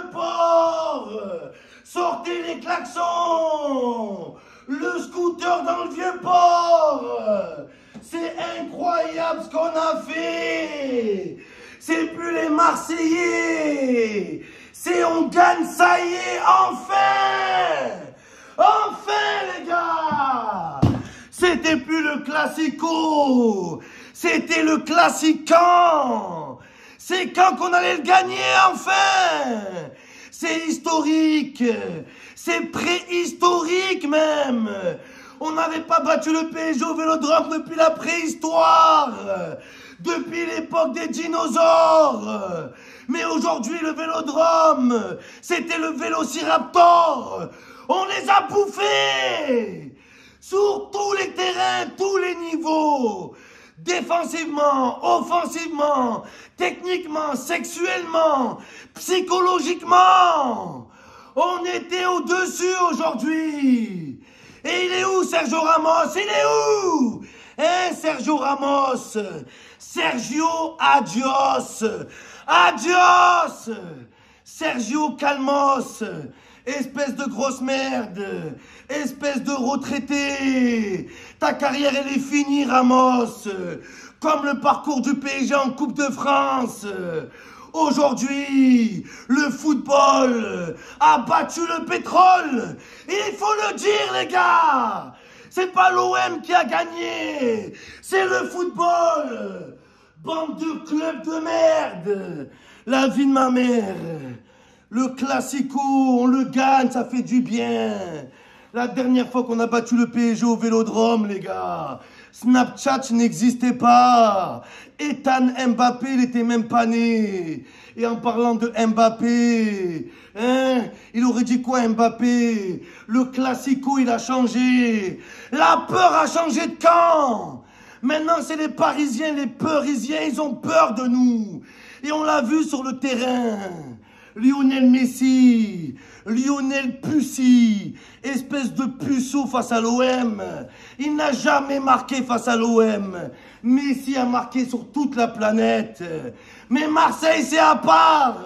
vieux port. Sortez les klaxons. Le scooter dans le vieux port. C'est incroyable ce qu'on a fait. C'est plus les Marseillais. C'est on gagne, ça y est, enfin. Enfin les gars. C'était plus le classico. C'était le classiquant. C'est quand qu'on allait le gagner, enfin. C'est historique. C'est préhistorique même. On n'avait pas battu le PSG au Vélodrome depuis la préhistoire. Depuis l'époque des dinosaures. Mais aujourd'hui, le Vélodrome, c'était le Vélociraptor. On les a bouffés. Sur tous les terrains, tous les niveaux. Défensivement, offensivement, techniquement, sexuellement, psychologiquement. On était au-dessus aujourd'hui. Et il est où Sergio Ramos? Il est où? Hein, Sergio Ramos? Sergio, adios. Adios. Sergio Calmos. Espèce de grosse merde. Espèce de retraité. Ta carrière, elle est finie, Ramos. Comme le parcours du PSG en Coupe de France. Aujourd'hui, le football a battu le pétrole. Et il faut le dire, les gars. C'est pas l'OM qui a gagné. C'est le football. Bande de clubs de merde. La vie de ma mère. Le classico, on le gagne, ça fait du bien. La dernière fois qu'on a battu le PSG au Vélodrome, les gars, Snapchat n'existait pas. Ethan Mbappé, il était même pas né. Et en parlant de Mbappé, hein, il aurait dit quoi Mbappé? Le classico, il a changé. La peur a changé de camp. Maintenant, c'est les Parisiens, les Peurisiens, ils ont peur de nous. Et on l'a vu sur le terrain. Lionel Messi, Lionel Pussy, espèce de puceau face à l'OM. Il n'a jamais marqué face à l'OM. Messi a marqué sur toute la planète. Mais Marseille, c'est à part.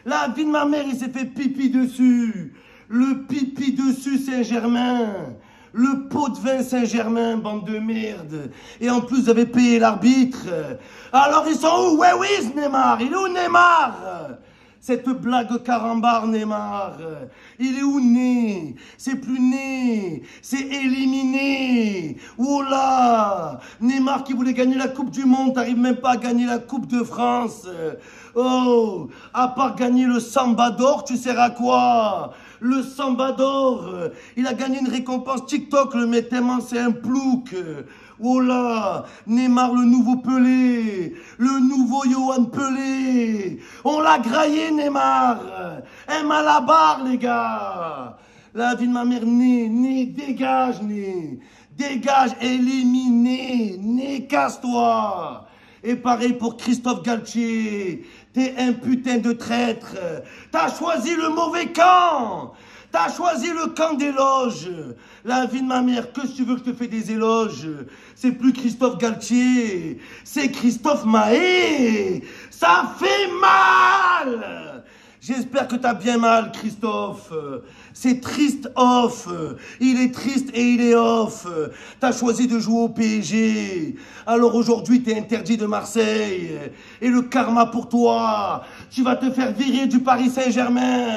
La vie de ma mère, il s'est fait pipi dessus. Le pipi dessus Saint-Germain. Le pot de vin Saint-Germain, bande de merde. Et en plus, vous avez payé l'arbitre. Alors, ils sont où? Ouais, oui, Neymar. Il est où, Neymar? Cette blague carambar, Neymar. Il est où né? C'est plus né. C'est éliminé. Oh là! Neymar qui voulait gagner la Coupe du Monde, t'arrives même pas à gagner la Coupe de France. Oh! À part gagner le Samba d'or, tu sers à quoi? Le Samba d'or, il a gagné une récompense TikTok, le mec tellement c'est un plouc. Oh là, Neymar, le nouveau Pelé, le nouveau Johan Pelé. On l'a graillé, Neymar. Un malabar, les gars. La vie de ma mère, né, dégage, né. Dégage, éliminé, né, casse-toi. Et pareil pour Christophe Galtier. T'es un putain de traître. T'as choisi le mauvais camp. T'as choisi le camp d'éloges. La vie de ma mère, que si tu veux que je te fais des éloges? C'est plus Christophe Galtier. C'est Christophe Mahé. Ça fait mal. J'espère que t'as bien mal, Christophe. C'est triste off. Il est triste et il est off. T'as choisi de jouer au PSG. Alors aujourd'hui, t'es interdit de Marseille. Et le karma pour toi. Tu vas te faire virer du Paris Saint-Germain.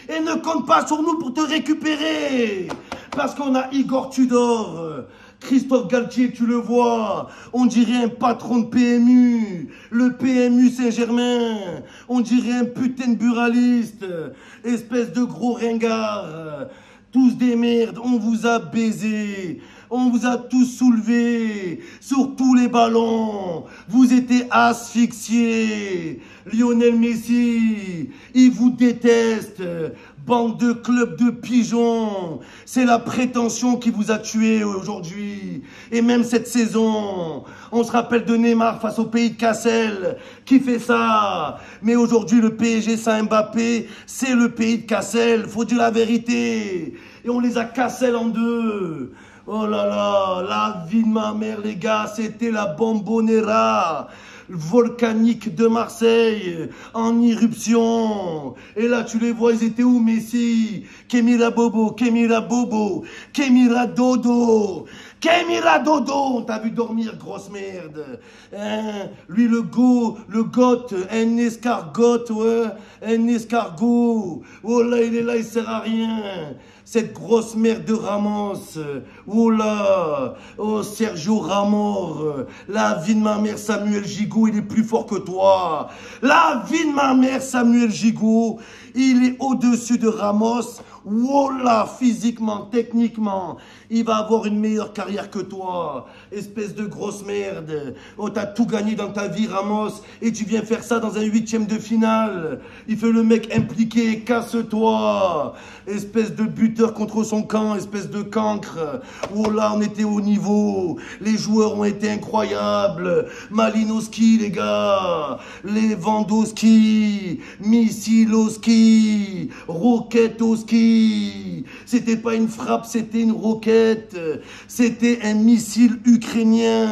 Et ne compte pas sur nous pour te récupérer. Parce qu'on a Igor Tudor. Christophe Galtier, tu le vois, on dirait un patron de PMU, le PMU Saint-Germain, on dirait un putain de buraliste, espèce de gros ringard, tous des merdes, on vous a baisé, on vous a tous soulevés sur tous les ballons, vous étiez asphyxiés, Lionel Messi, il vous déteste. Bande de clubs de pigeons, c'est la prétention qui vous a tué aujourd'hui. Et même cette saison, on se rappelle de Neymar face au pays de Cassel, qui fait ça. Mais aujourd'hui, le PSG sans Mbappé, c'est le pays de Cassel, faut dire la vérité. Et on les a Cassel en deux. Oh là là, la vie de ma mère, les gars, c'était la bombonera. volcanique de Marseille en irruption. Et là, tu les vois, ils étaient où, Messi? Kemira Bobo, Kemira Bobo, Kemira Dodo. Kemira Dodo, t'as vu dormir, grosse merde. Hein? Lui, le goth, un escargot, ouais, un escargot. Oh là, il est là, il sert à rien. Cette grosse merde de Ramos. Oh là, oh Sergio Ramos. La vie de ma mère, Samuel Gigot, il est plus fort que toi. La vie de ma mère, Samuel Gigot, il est au-dessus de Ramos. Oh là, physiquement, techniquement, il va avoir une meilleure carrière que toi. Espèce de grosse merde. Oh, t'as tout gagné dans ta vie, Ramos, et tu viens faire ça dans un 8e de finale. Il fait le mec impliqué, casse-toi. Espèce de buteur contre son camp, espèce de cancre. Oh là, on était au niveau. Les joueurs ont été incroyables. Malinowski, les gars. Lewandowski, Missilowski, Roquetowski. C'était pas une frappe, c'était une roquette. C'était un missile ukrainien.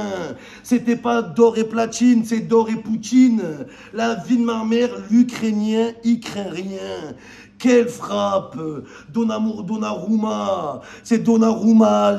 C'était pas d'or et platine, c'est d'or et poutine. La vie de ma mère, l'Ukrainien, il craint rien. Quelle frappe! Donnarumma, c'est Donnarumma,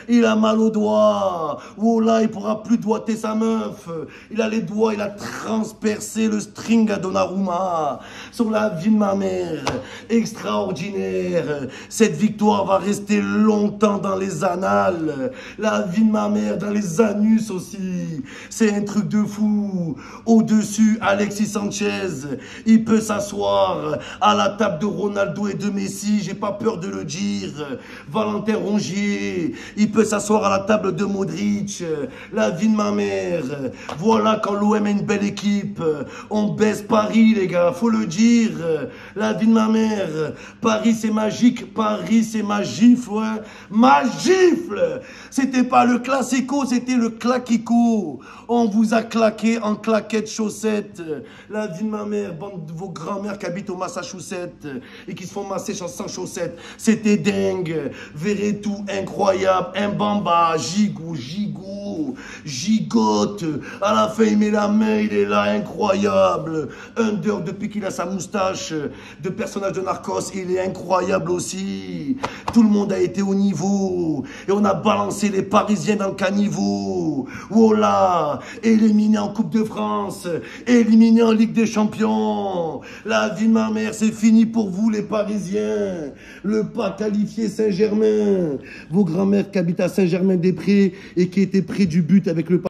il a mal au doigt. Oh là, il pourra plus doigter sa meuf. Il a les doigts, il a transpercé le string à Donnarumma. Sur la vie de ma mère, extraordinaire. Cette victoire va rester longtemps dans les annales. La vie de ma mère, dans les anus aussi. C'est un truc de fou. Au-dessus, Alexis Sanchez, il peut s'asseoir à la table de Ronaldo et de Messi, j'ai pas peur de le dire. Valentin Rongier, il peut s'asseoir à la table de Modric. La vie de ma mère. Voilà quand l'OM a une belle équipe. On baisse Paris, les gars, faut le dire. La vie de ma mère. Paris, c'est magique. Paris, c'est ma gifle, ouais. Ma gifle! C'était pas le classico, c'était le claquico. On vous a claqué en claquettes chaussettes. La vie de ma mère, bande de vos grands-mères qui habitent au Massachusetts et qui se font masser sans chaussettes. C'était dingue. Verretou, incroyable. Mbamba, gigote. À la fin, il met la main, il est là, incroyable. Under, depuis qu'il a sa moustache de personnage de Narcos, il est incroyable aussi. Tout le monde a été au niveau. Et on a balancé les Parisiens dans le caniveau. Oh là, éliminé en Coupe de France, éliminé en Ligue des Champions. La vie de ma mère, c'est fini pour vous les Parisiens. Le pas qualifié Saint-Germain. Vos grands-mères qui habitent à Saint-Germain-des-Prés et qui étaient près du but avec le